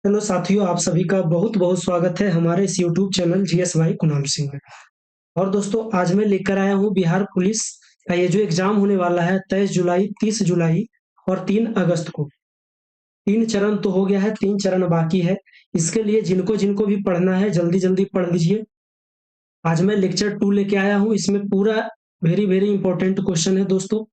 Hello साथियों, आप सभी का बहुत बहुत स्वागत है हमारे इस यूट्यूब चैनल जीएस भाई कुणाल सिंह में। और दोस्तों, आज मैं लेकर आया हूँ बिहार पुलिस का ये जो एग्जाम होने वाला है 23 जुलाई, 30 जुलाई और 3 अगस्त को। 3 चरण तो हो गया है, 3 चरण बाकी है। इसके लिए जिनको जिनको भी पढ़ना है जल्दी जल्दी पढ़ लीजिए। आज मैं लेक्चर 2 लेके आया हूँ, इसमें पूरा वेरी वेरी इंपॉर्टेंट क्वेश्चन है दोस्तों,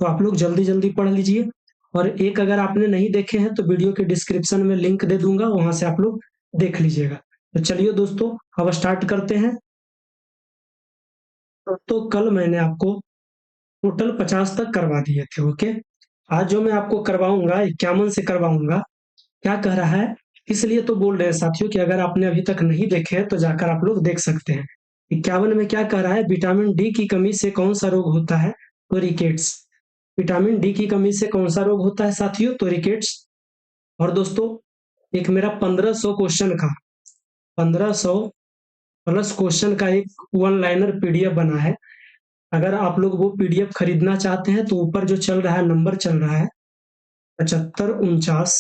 तो आप लोग जल्दी जल्दी पढ़ लीजिए। और एक अगर आपने नहीं देखे हैं तो वीडियो के डिस्क्रिप्शन में लिंक दे दूंगा, वहां से आप लोग देख लीजिएगा। तो चलिए दोस्तों, अब स्टार्ट करते हैं। तो कल मैंने आपको टोटल 50 तक करवा दिए थे, ओके। आज जो मैं आपको करवाऊंगा 51 से करवाऊंगा। क्या कह रहा है, इसलिए तो बोल रहे हैं साथियों कि अगर आपने अभी तक नहीं देखे हैं तो जाकर आप लोग देख सकते हैं। 51 में क्या कह रहा है, विटामिन डी की कमी से कौन सा रोग होता है? तो रिकेट्स। विटामिन डी की कमी से कौन सा रोग होता है साथियों? तो रिकेट्स। और दोस्तों, एक मेरा 1500 क्वेश्चन का, 1500 प्लस क्वेश्चन का एक वन लाइनर पीडीएफ बना है। अगर आप लोग वो पीडीएफ खरीदना चाहते हैं तो ऊपर जो चल रहा है, नंबर चल रहा है 75 49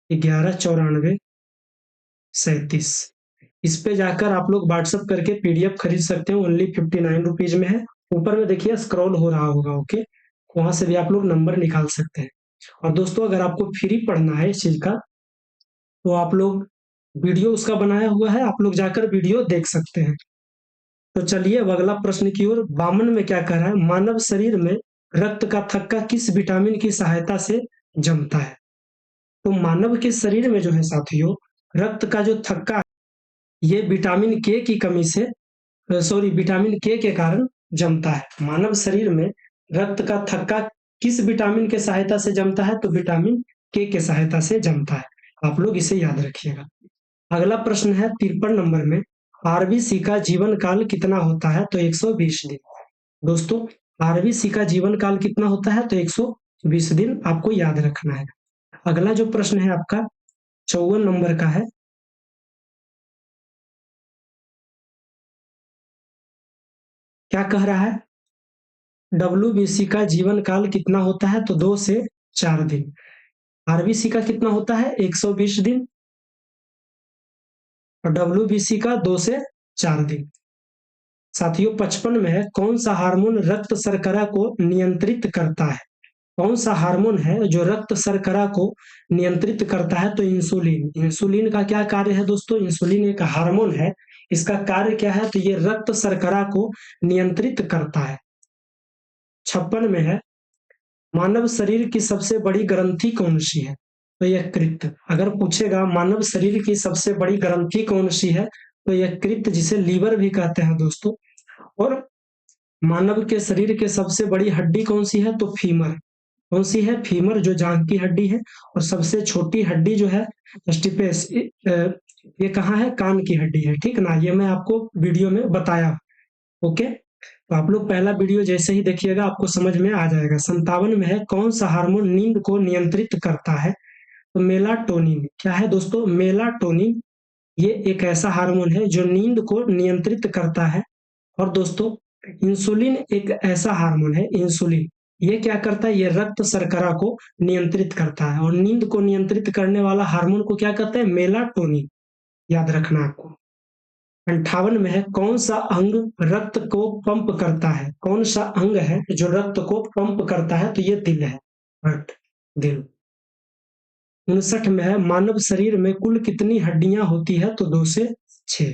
11 94 37। इस पे जाकर आप लोग व्हाट्सअप करके पीडीएफ खरीद सकते हैं, ओनली 59 रुपीज में है। ऊपर में देखिए स्क्रॉल हो रहा होगा, ओके। वहां से भी आप लोग नंबर निकाल सकते हैं। और दोस्तों, अगर आपको फ्री पढ़ना है इस चीज का तो आप लोग, वीडियो उसका बनाया हुआ है, आप लोग जाकर वीडियो देख सकते हैं। तो चलिए अब अगला प्रश्न की ओर। 52 में क्या कह रहा है, मानव शरीर में रक्त का थक्का किस विटामिन की सहायता से जमता है? तो मानव के शरीर में जो है साथियों, रक्त का जो थक्का है, ये विटामिन के की कमी से, सॉरी, विटामिन के कारण जमता है। मानव शरीर में रक्त का थक्का किस विटामिन के सहायता से जमता है? तो विटामिन के सहायता से जमता है। आप लोग इसे याद रखिएगा। अगला प्रश्न है 53 नंबर में, आरबीसी का जीवन काल कितना होता है? तो 120 दिन। दोस्तों, आरबीसी का जीवन काल कितना होता है? तो 120 दिन आपको याद रखना है। अगला जो प्रश्न है आपका 54 नंबर का है। क्या कह रहा है, डब्ल्यूबीसी का जीवन काल कितना होता है? तो 2 से 4 दिन। आरबीसी का कितना होता है? 120 दिन। और डब्ल्यूबीसी का 2 से 4 दिन। साथियों, 55 में है, कौन सा हार्मोन रक्त शर्करा को नियंत्रित करता है? कौन सा हार्मोन है जो रक्त शर्करा को नियंत्रित करता है? तो इंसुलिन। इंसुलिन का क्या कार्य है दोस्तों? इंसुलिन एक हार्मोन है, इसका कार्य क्या है? तो ये रक्त शर्करा को नियंत्रित करता है। 56 में है, मानव शरीर की सबसे बड़ी ग्रंथि कौन सी है? तो यकृत। अगर पूछेगा मानव शरीर की सबसे बड़ी ग्रंथि कौन सी है, तो यकृत, जिसे लीवर भी कहते हैं दोस्तों। और मानव के शरीर के सबसे बड़ी हड्डी कौन सी है? तो फीमर। कौन सी है? फीमर, जो जांघ की हड्डी है। और सबसे छोटी हड्डी जो है स्टिपेस, ये कहाँ है? कान की हड्डी है, ठीक ना। ये मैं आपको वीडियो में बताया, ओके। तो आप लोग पहला वीडियो जैसे ही देखिएगा आपको समझ में आ जाएगा। 57 में है, कौन सा हार्मोन नींद को नियंत्रित करता है? तो मेलाटोनिन। क्या है दोस्तों? मेलाटोनिन। ये एक ऐसा हार्मोन है जो नींद को नियंत्रित करता है। और दोस्तों, इंसुलिन एक ऐसा हार्मोन है, इंसुलिन, ये क्या करता है? ये रक्त शर्करा को नियंत्रित करता है। और नींद को नियंत्रित करने वाला हार्मोन को क्या कहते हैं? मेलाटोनिन। याद रखना आपको। 58 में है, कौन सा अंग रक्त को पंप करता है? कौन सा अंग है जो रक्त को पंप करता है? तो ये दिल है, हार्ट, दिल। 59 में है, मानव शरीर में कुल कितनी हड्डियां होती है? तो 2 से 6।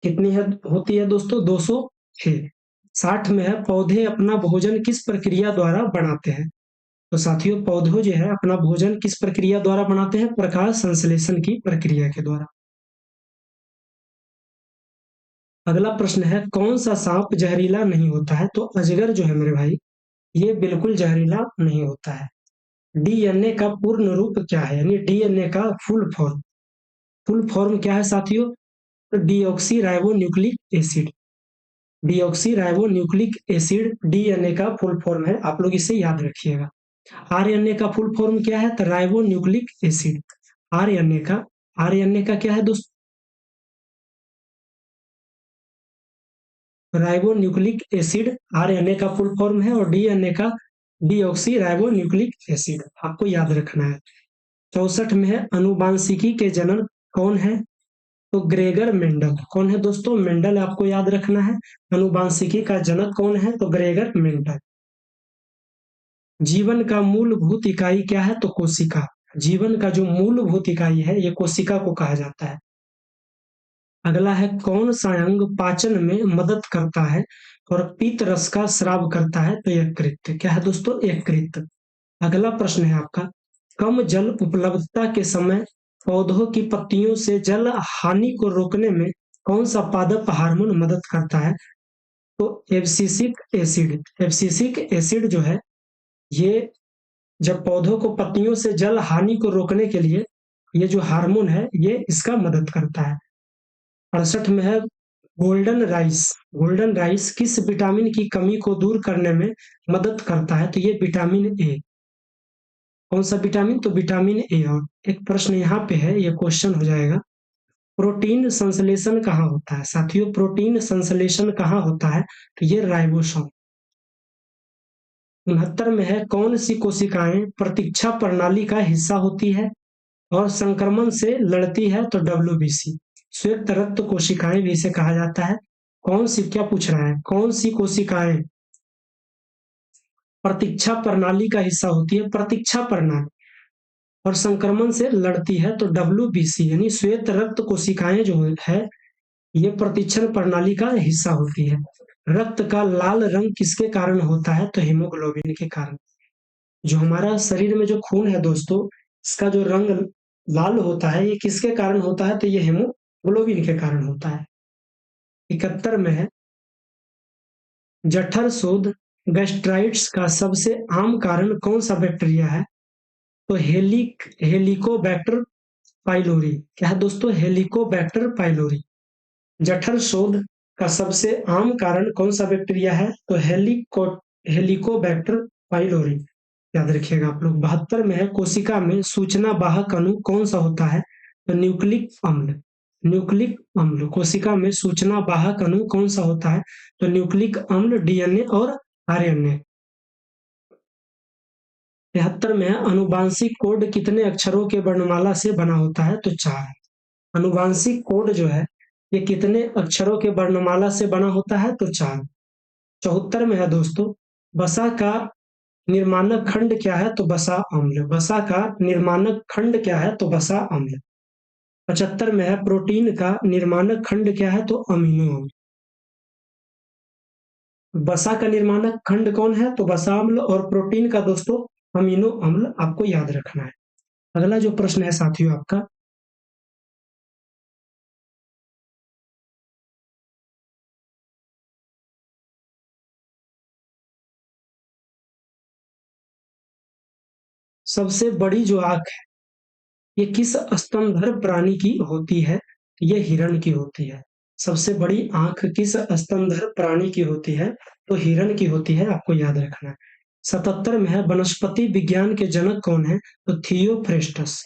कितनी है होती है दोस्तों? 206। 60 में है, पौधे अपना भोजन किस प्रक्रिया द्वारा बनाते हैं? तो साथियों, पौधे जो है अपना भोजन किस प्रक्रिया द्वारा बनाते हैं? प्रकाश संश्लेषण की प्रक्रिया के द्वारा। अगला प्रश्न है, कौन सा सांप जहरीला नहीं होता है? तो अजगर जो है मेरे भाई, ये बिल्कुल जहरीला नहीं होता है। डीएनए का पूर्ण रूप क्या है? यानी डीएनए का फुल फॉर्म। फुल फॉर्म क्या है साथियों? तो deoxy ribo nucleic acid. Deoxy ribo nucleic acid DNA का फुल फॉर्म है, आप लोग इसे याद रखिएगा। आरएनए का फुल फॉर्म क्या है? तो राइबो न्यूक्लिक एसिड। आरएनए का क्या है दोस्तों? राइबो न्यूक्लिक एसिड आरएनए का फुल फॉर्म है। और डीएनए का डीऑक्सी राइबो न्यूक्लिक एसिड, आपको याद रखना है। 64 में है अनुवांशिकी के जनक कौन है? तो ग्रेगर मेंडल। कौन है दोस्तों? मेंडल आपको याद रखना है। अनुवांशिकी का जनक कौन है? तो ग्रेगर मेंडल। जीवन का मूलभूत इकाई क्या है? तो कोशिका। जीवन का जो मूलभूत इकाई है ये कोशिका को कहा जाता है। अगला है कौन सा अंग पाचन में मदद करता है और पित्त रस का स्राव करता है? तो यकृत। क्या है दोस्तों? यकृत। अगला प्रश्न है आपका, कम जल उपलब्धता के समय पौधों की पत्तियों से जल हानि को रोकने में कौन सा पादप हार्मोन मदद करता है? तो एब्सिसिक एसिड। एब्सिसिक एसिड जो है ये जब पौधों को पत्तियों से जल हानि को रोकने के लिए ये जो हार्मोन है ये इसका मदद करता है। 68 में है गोल्डन राइस। गोल्डन राइस किस विटामिन की कमी को दूर करने में मदद करता है? तो ये विटामिन ए। कौन सा विटामिन? तो विटामिन ए। और एक प्रश्न यहाँ पे है, ये क्वेश्चन हो जाएगा, प्रोटीन संश्लेषण कहाँ होता है? साथियों प्रोटीन संश्लेषण कहाँ होता है? तो ये राइबोसोम। 69 में है कौन सी कोशिकाएं प्रतीक्षा प्रणाली का हिस्सा होती है और संक्रमण से लड़ती है? तो डब्ल्यूबीसी। श्वेत रक्त कोशिकाएं भी इसे कहा जाता है। कौन सी, क्या पूछ रहा है, कौन सी कोशिकाएं प्रतीक्षा प्रणाली का हिस्सा होती है? प्रतीक्षा प्रणाली और संक्रमण से लड़ती है? तो डब्ल्यूबीसी यानी श्वेत रक्त कोशिकाएं जो है ये प्रतिक्षण प्रणाली का हिस्सा होती है। रक्त का लाल रंग किसके कारण होता है? तो हीमोग्लोबिन के कारण। जो हमारा शरीर में जो खून है दोस्तों, इसका जो रंग लाल होता है ये किसके कारण होता है? तो ये हीमोग्लोबिन के कारण होता है। 71 में है जठर शोथ गैस्ट्राइटिस का सबसे आम कारण कौन सा बैक्टीरिया है? तो हेलिकोबैक्टर पाइलोरी। क्या है दोस्तों? Helicobacter pylori. जठर शोथ का सबसे आम कारण कौन सा बैक्टीरिया है? तो हेलिकोबैक्टर पाइलोरी। याद रखिएगा आप लोग। 72 में है कोशिका में सूचना वाहक अणु कौन सा होता है? तो न्यूक्लिक अम्ल। न्यूक्लिक अम्ल। कोशिका में सूचना वाहक अणु कौन सा होता है? तो न्यूक्लिक अम्ल, डीएनए और आरएनए। 73 में है अनुवांशिक कोड कितने अक्षरों के वर्णमाला से बना होता है? तो 4। अनुवांशिक कोड जो है ये कितने अक्षरों के वर्णमाला से बना होता है? तो 4। 74 में है दोस्तों वसा का निर्माणक खंड क्या है? तो वसा अम्ल। वसा का निर्माणक खंड क्या है? तो वसा अम्ल। 75 में है प्रोटीन का निर्माणक खंड क्या है? तो अमीनो अम्ल। वसा का निर्माणक खंड कौन है? तो वसा अम्ल। और प्रोटीन का दोस्तों अमीनो अम्ल आपको याद रखना है। अगला जो प्रश्न है साथियों आपका, सबसे बड़ी जो आंख है ये किस स्तनधारी प्राणी की होती है? ये हिरण की होती है। सबसे बड़ी आंख किस स्तनधारी प्राणी की होती है? तो हिरण की होती है, आपको याद रखना है। 77 में है वनस्पति विज्ञान के जनक कौन है? तो थियोफ्रेस्टस।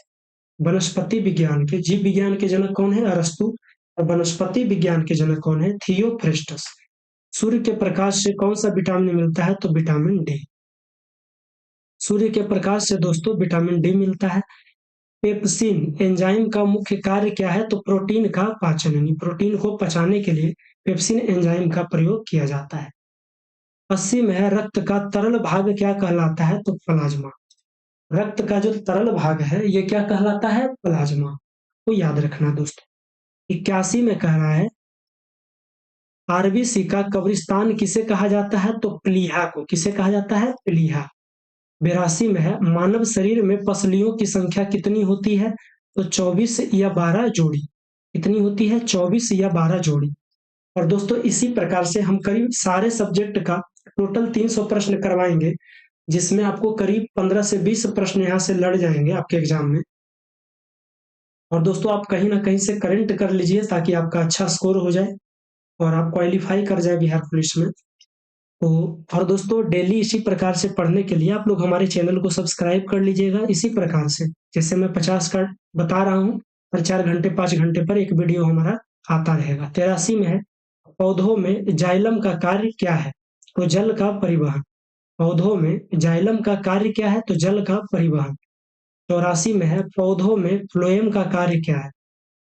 वनस्पति विज्ञान के, जीव विज्ञान के जनक कौन है? अरस्तु। और वनस्पति विज्ञान के जनक कौन है? थियोफ्रेस्टस। सूर्य के प्रकाश से कौन सा विटामिन मिलता है? तो विटामिन डी। सूर्य के प्रकाश से दोस्तों विटामिन डी मिलता है। पेप्सिन एंजाइम का मुख्य कार्य क्या है? तो प्रोटीन का पाचन, यानी प्रोटीन को पचाने के लिए पेप्सिन एंजाइम का प्रयोग किया जाता है। 80 में है रक्त का तरल भाग क्या कहलाता है? तो प्लाज्मा। रक्त का जो तरल भाग है ये क्या कहलाता है? प्लाज्मा। तो याद रखना दोस्तों। 81 में कह रहा है आरबीसी का कब्रिस्तान किसे कहा जाता है? तो प्लीहा को। किसे कहा जाता है? प्लीहा। 82 में है मानव शरीर में पसलियों की संख्या कितनी होती है? तो 24 या 12 जोड़ी। कितनी होती है? 24 या 12 जोड़ी। और दोस्तों इसी प्रकार से हम करीब सारे सब्जेक्ट का टोटल 300 प्रश्न करवाएंगे, जिसमें आपको करीब 15 से 20 प्रश्न यहाँ से लड़ जाएंगे आपके एग्जाम में। और दोस्तों आप कहीं ना कहीं से करेंट कर लीजिए ताकि आपका अच्छा स्कोर हो जाए और आप क्वालिफाई कर जाए बिहार पुलिस में। तो और दोस्तों डेली इसी प्रकार से पढ़ने के लिए आप लोग हमारे चैनल को सब्सक्राइब कर लीजिएगा। इसी प्रकार से जैसे मैं 50 का बता रहा हूँ, हर 4 घंटे 5 घंटे पर एक वीडियो हमारा आता रहेगा। 83 में है पौधों में जाइलम का कार्य क्या है? तो जल का परिवहन। पौधों में जाइलम का कार्य क्या है? तो जल का परिवहन। 84 में है पौधों में फ्लोएम का कार्य क्या है?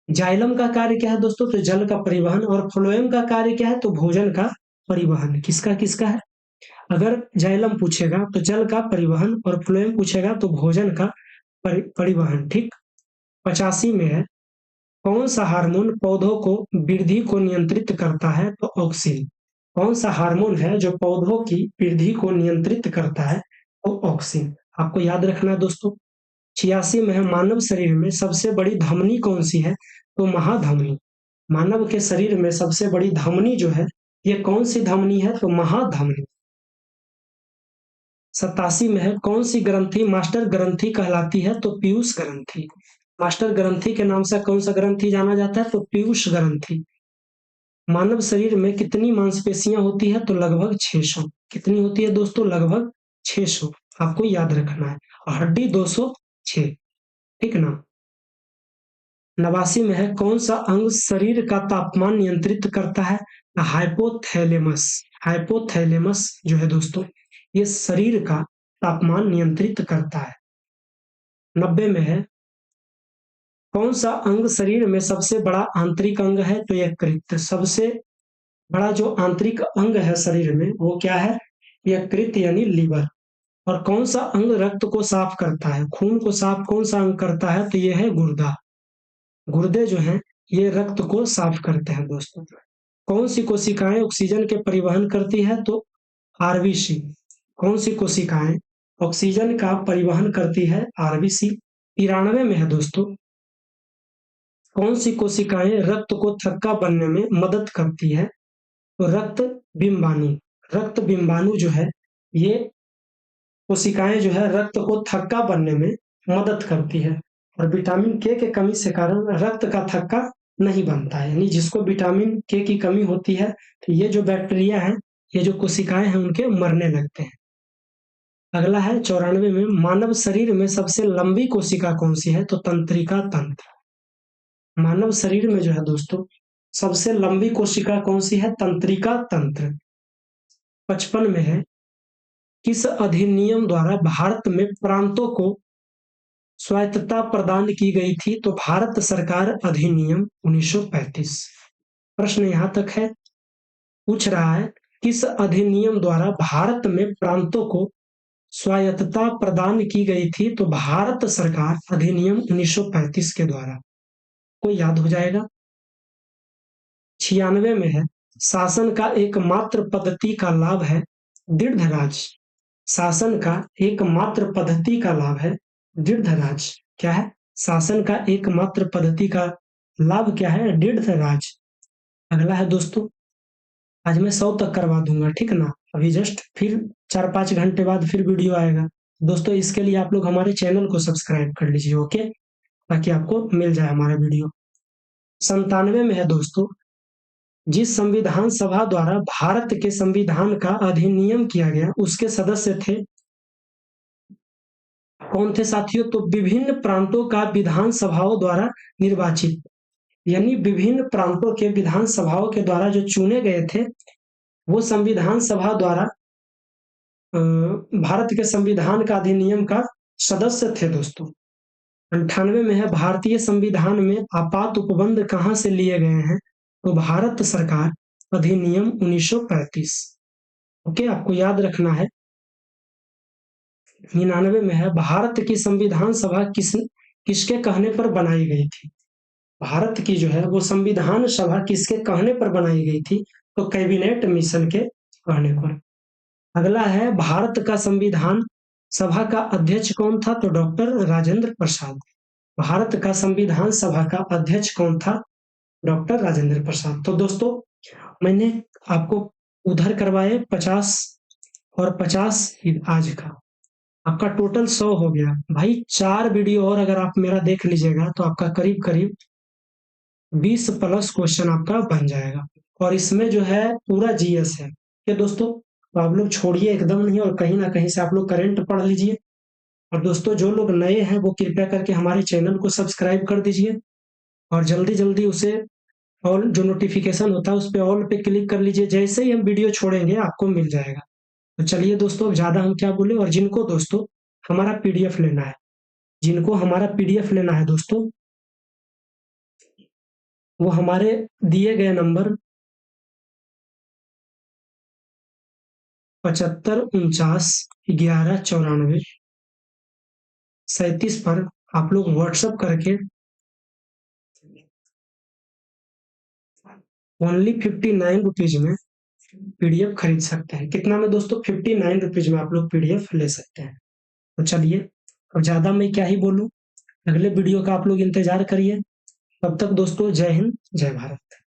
जाइलम का कार्य क्या है दोस्तों? तो जल का परिवहन। और फ्लोएम का कार्य क्या है? तो भोजन का परिवहन। किसका किसका है? अगर जाइलम पूछेगा तो जल का परिवहन, और फ्लोएम पूछेगा तो भोजन का परिवहन। ठीक। 85 में है कौन सा हार्मोन पौधों को वृद्धि को नियंत्रित करता है? तो ऑक्सिन। कौन सा हार्मोन है जो पौधों की वृद्धि को नियंत्रित करता है? तो ऑक्सिन। आपको याद रखना है दोस्तों। 86 में है मानव शरीर में सबसे बड़ी धमनी कौन सी है? तो महाधमनी। मानव के शरीर में सबसे बड़ी धमनी जो है, ये कौन सी धमनी है? तो महाधमनी। 87 में है कौन सी ग्रंथि मास्टर ग्रंथि कहलाती है? तो पीयूष ग्रंथि। मास्टर ग्रंथि के नाम से कौन सा ग्रंथि जाना जाता है? तो पीयूष ग्रंथि। मानव शरीर में कितनी मांसपेशियां होती है? तो लगभग 600। कितनी होती है दोस्तों? लगभग 600। आपको याद रखना है। और हड्डी 206। ठीक ना। 89 में है कौन सा अंग शरीर का तापमान नियंत्रित करता है? हाइपोथैलेमस। हाइपोथैलेमस जो है दोस्तों, ये शरीर का तापमान नियंत्रित करता है। 90 में है कौन सा अंग शरीर में सबसे बड़ा आंतरिक अंग है? तो यकृत। सबसे बड़ा जो आंतरिक अंग है शरीर में वो क्या है? यकृत यानी लीवर। और कौन सा अंग रक्त को साफ करता है? खून को साफ कौन सा अंग करता है? तो ये है गुर्दा। गुर्दे जो हैं ये रक्त को साफ करते हैं दोस्तों। कौन सी कोशिकाएं ऑक्सीजन के परिवहन करती है? तो आरबीसी। कौन सी कोशिकाएं ऑक्सीजन का परिवहन करती है? आरबीसी। 93 में है दोस्तों कौन सी कोशिकाएं रक्त को थक्का बनने में मदद करती है? तो रक्त बिंबाणु। रक्त बिंबाणु जो है ये कोशिकाएं जो है रक्त को थक्का बनने में मदद करती है। और विटामिन के कमी से कारण रक्त का थक्का नहीं बनता है, यानी जिसको विटामिन के की कमी होती है तो ये जो बैक्टीरिया है, ये जो कोशिकाएं हैं उनके मरने लगते हैं। अगला है 94 में मानव शरीर में सबसे लंबी कोशिका कौन सी है? तो तंत्रिका तंत्र। मानव शरीर में जो है दोस्तों सबसे लंबी कोशिका कौन सी है? तंत्रिका तंत्र। 55 में है किस अधिनियम द्वारा भारत में प्रांतों को स्वायत्तता प्रदान की गई थी? तो भारत सरकार अधिनियम 1935। प्रश्न यहां तक है। पूछ रहा है किस अधिनियम द्वारा भारत में प्रांतों को स्वायत्तता प्रदान की गई थी? तो भारत सरकार अधिनियम 1935 के द्वारा। को याद हो जाएगा। 96 में है शासन का एकमात्र पद्धति का लाभ है दृढ़ राज्य। शासन का एकमात्र पद्धति का लाभ है दृढ़ राज्य। क्या है? शासन का एकमात्र पद्धति का लाभ क्या है? दृढ़ राज्य। अगला है दोस्तों, आज मैं 100 तक करवा दूंगा, ठीक ना। अभी जस्ट फिर 4-5 घंटे बाद फिर वीडियो आएगा दोस्तों। इसके लिए आप लोग हमारे चैनल को सब्सक्राइब कर लीजिए, ओके, ताकि आपको मिल जाए हमारा वीडियो। 97 में है दोस्तों जिस संविधान सभा द्वारा भारत के संविधान का अधिनियम किया गया उसके सदस्य थे कौन थे साथियों? तो विभिन्न प्रांतों का विधान सभाओं द्वारा निर्वाचित, यानी विभिन्न प्रांतों के विधान सभाओं के द्वारा जो चुने गए थे वो संविधान सभा द्वारा भारत के संविधान का अधिनियम का सदस्य थे दोस्तों। 98 में है भारतीय संविधान में आपात उपबंध कहाँ से लिए गए हैं? तो भारत सरकार अधिनियम 1935। ओके, आपको याद रखना है। 99 में है भारत की संविधान सभा किसके कहने पर बनाई गई थी? भारत की जो है वो संविधान सभा किसके कहने पर बनाई गई थी? तो कैबिनेट मिशन के कहने पर। अगला है भारत का संविधान सभा का अध्यक्ष कौन था? तो डॉक्टर राजेंद्र प्रसाद। भारत का संविधान सभा का अध्यक्ष कौन था? डॉक्टर राजेंद्र प्रसाद। तो दोस्तों मैंने आपको उधर करवाए 50 और 50 आज का, आपका टोटल 100 हो गया भाई। 4 वीडियो और अगर आप मेरा देख लीजिएगा तो आपका करीब करीब 20 प्लस क्वेश्चन आपका बन जाएगा। और इसमें जो है पूरा जीएस है। ये दोस्तों तो आप लोग छोड़िए एकदम नहीं, और कहीं ना कहीं से आप लोग करंट पढ़ लीजिए। और दोस्तों जो लोग नए हैं वो कृपया करके हमारे चैनल को सब्सक्राइब कर दीजिए, और जल्दी जल्दी उसे ऑल जो नोटिफिकेशन होता है उस पर ऑल पे क्लिक कर लीजिए। जैसे ही हम वीडियो छोड़ेंगे आपको मिल जाएगा। तो चलिए दोस्तों, ज्यादा हम क्या बोले। और जिनको दोस्तों हमारा पीडीएफ लेना है जिनको हमारा पीडीएफ लेना है दोस्तों, वो हमारे दिए गए नंबर 75 49 11 94 37 पर आप लोग व्हाट्सएप करके ओनली 59 रुपीज में पीडीएफ खरीद सकते हैं। कितना में दोस्तों? 59 रुपीज में आप लोग पीडीएफ ले सकते हैं। तो चलिए, अब ज्यादा मैं क्या ही बोलूं, अगले वीडियो का आप लोग इंतजार करिए। तब तक दोस्तों, जय हिंद, जय भारत।